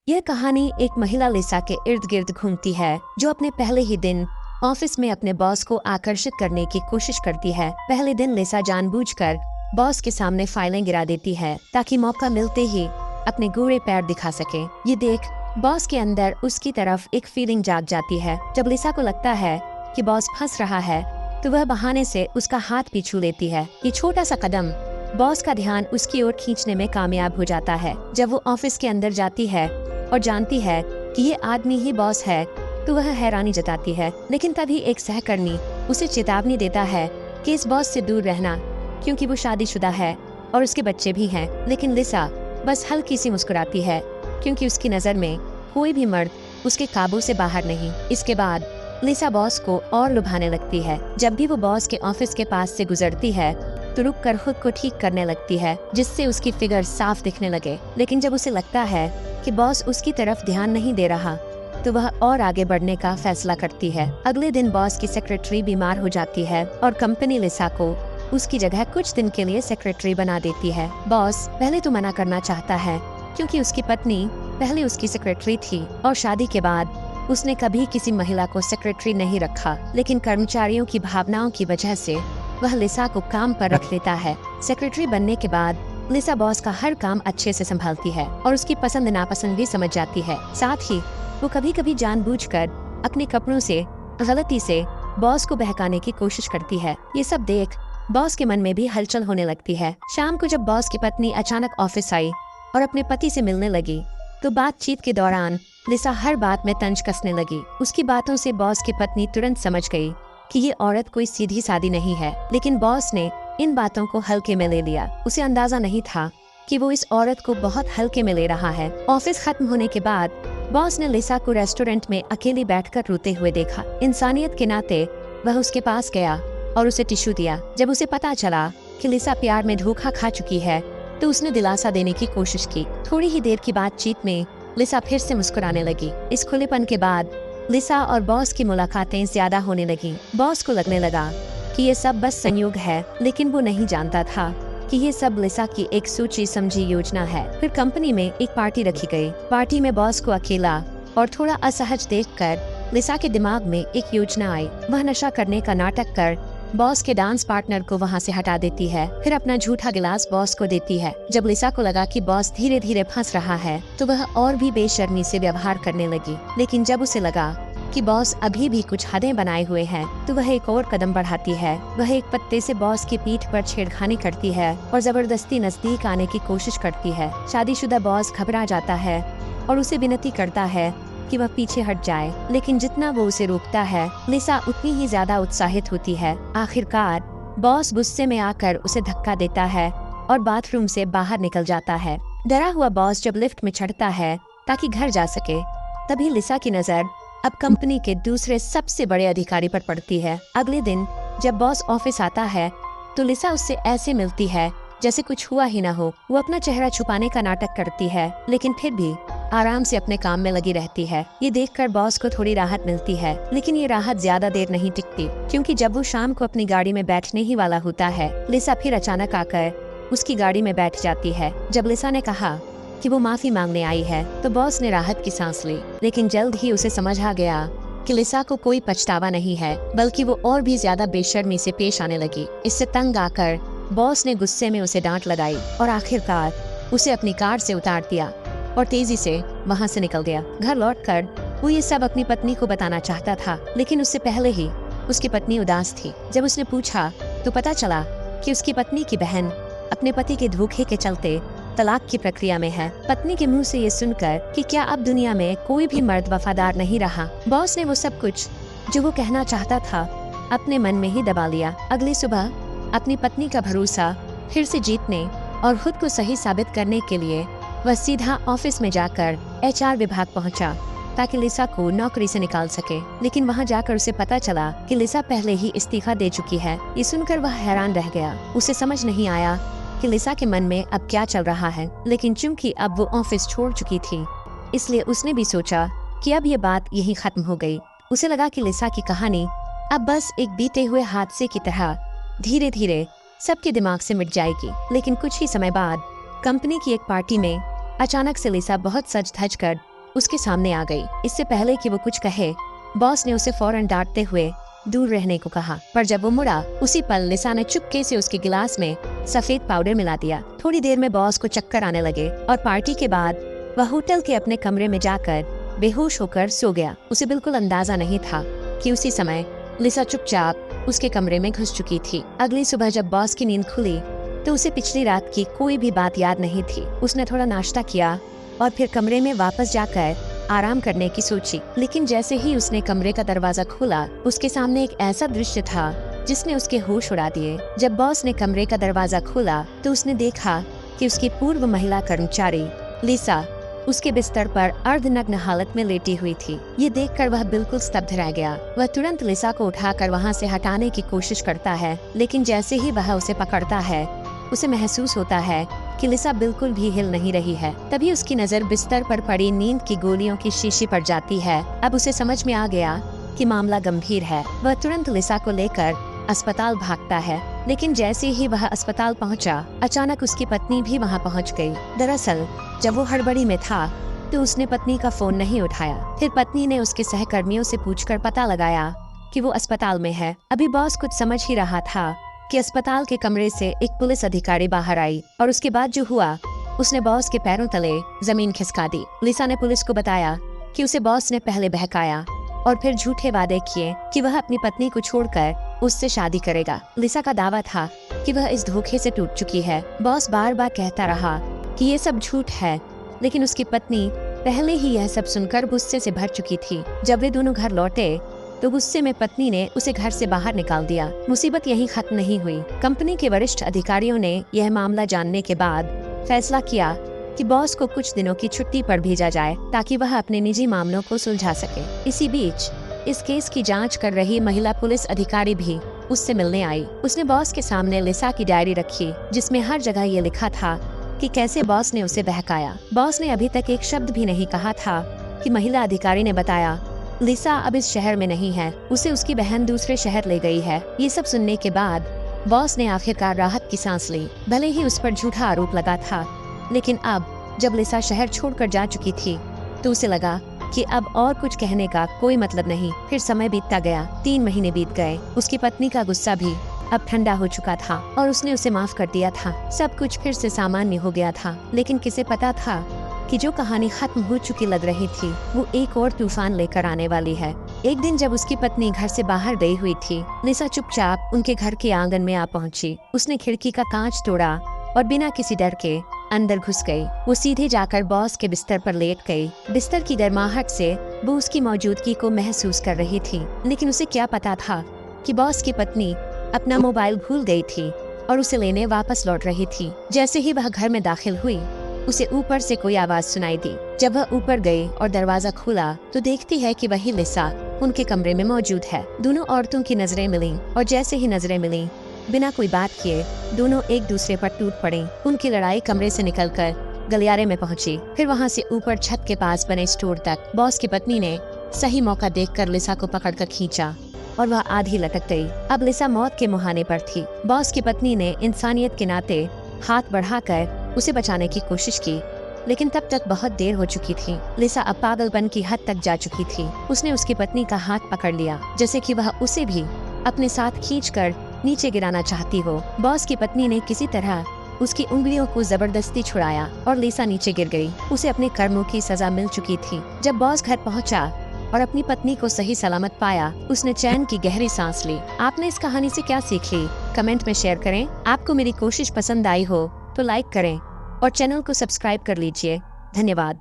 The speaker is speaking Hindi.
यह कहानी एक महिला लिसा के इर्द गिर्द घूमती है जो अपने पहले ही दिन ऑफिस में अपने बॉस को आकर्षित करने की कोशिश करती है। पहले दिन लिसा जानबूझकर बॉस के सामने फाइलें गिरा देती है ताकि मौका मिलते ही अपने गोरे पैर दिखा सके। ये देख बॉस के अंदर उसकी तरफ एक फीलिंग जाग जाती है। जब लिसा को लगता है कि बॉस फंस रहा है तो वह बहाने से उसका हाथ भी छू लेती है। ये छोटा सा कदम बॉस का ध्यान उसकी ओर खींचने में कामयाब हो जाता है। जब वो ऑफिस के अंदर जाती है और जानती है कि ये आदमी ही बॉस है तो वह हैरानी जताती है। लेकिन तभी एक सहकर्मी उसे चेतावनी देता है कि इस बॉस से दूर रहना, क्योंकि वो शादीशुदा है और उसके बच्चे भी हैं। लेकिन लिसा बस हल्की सी मुस्कुराती है क्योंकि उसकी नज़र में कोई भी मर्द उसके काबू से बाहर नहीं। इसके बाद लिसा बॉस को और लुभाने लगती है। जब भी वो बॉस के ऑफिस के पास से गुजरती है तो रुककर खुद को ठीक करने लगती है जिससे उसकी फिगर साफ दिखने लगे। लेकिन जब उसे लगता है कि बॉस उसकी तरफ ध्यान नहीं दे रहा तो वह और आगे बढ़ने का फैसला करती है। अगले दिन बॉस की सेक्रेटरी बीमार हो जाती है और कंपनी लिसा को उसकी जगह कुछ दिन के लिए सेक्रेटरी बना देती है। बॉस पहले तो मना करना चाहता है क्योंकि उसकी पत्नी पहले उसकी सेक्रेटरी थी और शादी के बाद उसने कभी किसी महिला को सेक्रेटरी नहीं रखा। लेकिन कर्मचारियों की भावनाओं की वजह से वह लिसा को काम पर रख लेता है। सेक्रेटरी बनने के बाद लिसा बॉस का हर काम अच्छे से संभालती है और उसकी पसंद नापसंद भी समझ जाती है। साथ ही वो कभी कभी जानबूझकर अपने कपड़ों से गलती से बॉस को बहकाने की कोशिश करती है। ये सब देख बॉस के मन में भी हलचल होने लगती है। शाम को जब बॉस की पत्नी अचानक ऑफिस आई और अपने पति से मिलने लगी तो बातचीत के दौरान लिसा हर बात में तंज कसने लगी। उसकी बातों से बॉस की पत्नी तुरंत समझ गई कि ये औरत कोई सीधी सादी नहीं है। लेकिन बॉस ने इन बातों को हल्के में ले लिया। उसे अंदाजा नहीं था कि वो इस औरत को बहुत हल्के में ले रहा है। ऑफिस खत्म होने के बाद बॉस ने लिसा को रेस्टोरेंट में अकेली बैठकर रोते हुए देखा। इंसानियत के नाते वह उसके पास गया और उसे टिश्यू दिया। जब उसे पता चला कि लिसा प्यार में धोखा खा चुकी है तो उसने दिलासा देने की कोशिश की। थोड़ी ही देर की बातचीत में लिसा फिर से मुस्कुराने लगी। इस खुलेपन के बाद लिसा और बॉस की मुलाकातें ज्यादा होने लगी। बॉस को लगने लगा कि ये सब बस संयोग है, लेकिन वो नहीं जानता था कि ये सब लिसा की एक सोची समझी योजना है। फिर कंपनी में एक पार्टी रखी गई। पार्टी में बॉस को अकेला और थोड़ा असहज देखकर लिसा के दिमाग में एक योजना आई। वह नशा करने का नाटक कर बॉस के डांस पार्टनर को वहाँ से हटा देती है। फिर अपना झूठा गिलास बॉस को देती है। जब लिसा को लगा कि बॉस धीरे धीरे फंस रहा है तो वह और भी बेशर्मी से व्यवहार करने लगी। लेकिन जब उसे लगा कि बॉस अभी भी कुछ हदें बनाए हुए हैं तो वह एक और कदम बढ़ाती है। वह एक पत्ते से बॉस की पीठ पर छेड़खानी करती है और जबरदस्ती नजदीक आने की कोशिश करती है। शादीशुदा बॉस घबरा जाता है और उसे विनती करता है कि वह पीछे हट जाए। लेकिन जितना वो उसे रोकता है लिसा उतनी ही ज्यादा उत्साहित होती है। आखिरकार बॉस गुस्से में आकर उसे धक्का देता है और बाथरूम से बाहर निकल जाता है। डरा हुआ बॉस जब लिफ्ट में चढ़ता है ताकि घर जा सके तभी लिसा की नजर अब कंपनी के दूसरे सबसे बड़े अधिकारी पर पड़ती है। अगले दिन जब बॉस ऑफिस आता है तो लिसा उससे ऐसे मिलती है जैसे कुछ हुआ ही ना हो। वो अपना चेहरा छुपाने का नाटक करती है लेकिन फिर भी आराम से अपने काम में लगी रहती है। ये देखकर बॉस को थोड़ी राहत मिलती है, लेकिन ये राहत ज्यादा देर नहीं टिकती क्योंकि जब वो शाम को अपनी गाड़ी में बैठने ही वाला होता है लिसा फिर अचानक आकर उसकी गाड़ी में बैठ जाती है। जब लिसा ने कहा कि वो माफी मांगने आई है तो बॉस ने राहत की सांस ली। लेकिन जल्द ही उसे समझ आ गया कि लिसा को कोई पछतावा नहीं है, बल्कि वो और भी ज्यादा बेशर्मी से पेश आने लगी। इससे तंग आकर बॉस ने गुस्से में उसे डांट लगाई और आखिरकार उसे अपनी कार से उतार दिया और तेजी से वहाँ से निकल गया। घर लौटकर वो ये सब अपनी पत्नी को बताना चाहता था, लेकिन उससे पहले ही उसकी पत्नी उदास थी। जब उसने पूछा तो पता चला कि उसकी पत्नी की बहन अपने पति के धोखे के चलते तलाक की प्रक्रिया में है। पत्नी के मुंह से ये सुनकर कि क्या अब दुनिया में कोई भी मर्द वफादार नहीं रहा, बॉस ने वो सब कुछ जो वो कहना चाहता था अपने मन में ही दबा लिया। अगली सुबह अपनी पत्नी का भरोसा फिर से जीतने और खुद को सही साबित करने के लिए वह सीधा ऑफिस में जाकर HR विभाग पहुंचा ताकि लिसा को नौकरी से निकाल सके। लेकिन वहां जाकर उसे पता चला कि लिसा पहले ही इस्तीफा दे चुकी है। ये सुनकर वह हैरान रह गया। उसे समझ नहीं आया कि लिसा के मन में अब क्या चल रहा है। लेकिन चूंकि अब वो ऑफिस छोड़ चुकी थी इसलिए उसने भी सोचा कि अब ये बात यहीं खत्म हो गई। उसे लगा कि लिसा की कहानी अब बस एक बीते हुए हादसे की तरह धीरे धीरे सबके दिमाग से मिट जाएगी। लेकिन कुछ ही समय बाद कंपनी की एक पार्टी में अचानक से लिसा बहुत सज धज कर उसके सामने आ गई। इससे पहले कि वो कुछ कहे, बॉस ने उसे फौरन डांटते हुए दूर रहने को कहा। पर जब वो मुड़ा, उसी पल लिसा ने चुपके से उसके गिलास में सफेद पाउडर मिला दिया। थोड़ी देर में बॉस को चक्कर आने लगे और पार्टी के बाद वह होटल के अपने कमरे में जाकर बेहोश होकर सो गया। उसे बिल्कुल अंदाजा नहीं था कि उसी समय लिसा चुपचाप उसके कमरे में घुस चुकी थी। अगली सुबह जब बॉस की नींद खुली तो उसे पिछली रात की कोई भी बात याद नहीं थी। उसने थोड़ा नाश्ता किया और फिर कमरे में वापस जाकर आराम करने की सोची। लेकिन जैसे ही उसने कमरे का दरवाजा खोला, उसके सामने एक ऐसा दृश्य था जिसने उसके होश उड़ा दिए। जब बॉस ने कमरे का दरवाजा खोला तो उसने देखा कि उसकी पूर्व महिला कर्मचारी लिसा उसके बिस्तर पर अर्धनग्न हालत में लेटी हुई थी। ये देखकर वह बिल्कुल स्तब्ध रह गया। वह तुरंत लिसा को उठाकर वहाँ से हटाने की कोशिश करता है, लेकिन जैसे ही वह उसे पकड़ता है, उसे महसूस होता है कि लिसा बिल्कुल भी हिल नहीं रही है। तभी उसकी नजर बिस्तर पर पड़ी नींद की गोलियों की शीशी पर जाती है। अब उसे समझ में आ गया कि मामला गंभीर है। वह तुरंत लिसा को लेकर अस्पताल भागता है, लेकिन जैसे ही वह अस्पताल पहुंचा, अचानक उसकी पत्नी भी वहां पहुंच गई। दरअसल जब वो हड़बड़ी में था तो उसने पत्नी का फोन नहीं उठाया। फिर पत्नी ने उसके सहकर्मियों से पूछकर पता लगाया कि वो अस्पताल में है। अभी बॉस कुछ समझ ही रहा था कि अस्पताल के कमरे से एक पुलिस अधिकारी बाहर आई और उसके बाद जो हुआ, उसने बॉस के पैरों तले जमीन खिसका दी। लिसा ने पुलिस को बताया कि उसे बॉस ने पहले बहकाया और फिर झूठे वादे किए कि वह अपनी पत्नी को छोड़कर उससे शादी करेगा। लिसा का दावा था कि वह इस धोखे से टूट चुकी है। बॉस बार बार कहता रहा कि ये सब झूठ है, लेकिन उसकी पत्नी पहले ही यह सब सुनकर गुस्से से भर चुकी थी। जब वे दोनों घर लौटे तो गुस्से में पत्नी ने उसे घर से बाहर निकाल दिया। मुसीबत यहीं खत्म नहीं हुई। कंपनी के वरिष्ठ अधिकारियों ने यह मामला जानने के बाद फैसला किया कि बॉस को कुछ दिनों की छुट्टी पर भेजा जाए ताकि वह अपने निजी मामलों को सुलझा सके। इसी बीच इस केस की जांच कर रही महिला पुलिस अधिकारी भी उससे मिलने आई। उसने बॉस के सामने लिसा की डायरी रखी, जिसमें हर जगह ये लिखा था कि कैसे बॉस ने उसे बहकाया। बॉस ने अभी तक एक शब्द भी नहीं कहा था कि महिला अधिकारी ने बताया लिसा अब इस शहर में नहीं है, उसे उसकी बहन दूसरे शहर ले गई है। ये सब सुनने के बाद बॉस ने आखिरकार राहत की सांस ली। भले ही उस पर झूठा आरोप लगा था, लेकिन अब जब लिसा शहर छोड़कर जा चुकी थी तो उसे लगा कि अब और कुछ कहने का कोई मतलब नहीं। फिर समय बीतता गया। 3 महीने बीत गए। उसकी पत्नी का गुस्सा भी अब ठंडा हो चुका था और उसने उसे माफ कर दिया था। सब कुछ फिर से सामान्य हो गया था, लेकिन किसे पता था कि जो कहानी खत्म हो चुकी लग रही थी, वो एक और तूफान लेकर आने वाली है। एक दिन जब उसकी पत्नी घर से बाहर गई हुई थी, लिसा चुपचाप उनके घर के आंगन में आ पहुंची। उसने खिड़की का कांच तोड़ा और बिना किसी डर के अंदर घुस गई। वो सीधे जाकर बॉस के बिस्तर पर लेट गई। बिस्तर की गर्माहट से वो उसकी मौजूदगी को महसूस कर रही थी, लेकिन उसे क्या पता था कि बॉस की पत्नी अपना मोबाइल भूल गई थी और उसे लेने वापस लौट रही थी। जैसे ही वह घर में दाखिल हुई, उसे ऊपर से कोई आवाज सुनाई दी। जब वह ऊपर गई और दरवाजा खोला तो देखती है कि वही लिसा उनके कमरे में मौजूद है। दोनों औरतों की नजरें मिलीं और जैसे ही नजरें मिलीं, बिना कोई बात किए दोनों एक दूसरे पर टूट पड़ी। उनकी लड़ाई कमरे से निकलकर गलियारे में पहुंची, फिर वहां से ऊपर छत के पास बने स्टोर तक। बॉस की पत्नी ने सही मौका देखकर लिसा को पकड़कर खींचा और वह आधी लटक गई। अब लिसा मौत के मुहाने पर थी। बॉस की पत्नी ने इंसानियत के नाते हाथ बढ़ाकर उसे बचाने की कोशिश की, लेकिन तब तक बहुत देर हो चुकी थी। लिसा अब पागलपन की हद तक जा चुकी थी। उसने उसकी पत्नी का हाथ पकड़ लिया, जैसे कि वह उसे भी अपने साथ खींचकर नीचे गिराना चाहती हो। बॉस की पत्नी ने किसी तरह उसकी उंगलियों को जबरदस्ती छुड़ाया और लिसा नीचे गिर गई। उसे अपने कर्मों की सजा मिल चुकी थी। जब बॉस घर पहुंचा और अपनी पत्नी को सही सलामत पाया, उसने चैन की गहरी सांस ली। आपने इस कहानी से क्या सीख ली? कमेंट में शेयर करें। आपको मेरी कोशिश पसंद आई हो तो लाइक करें और चैनल को सब्सक्राइब कर लीजिए। धन्यवाद।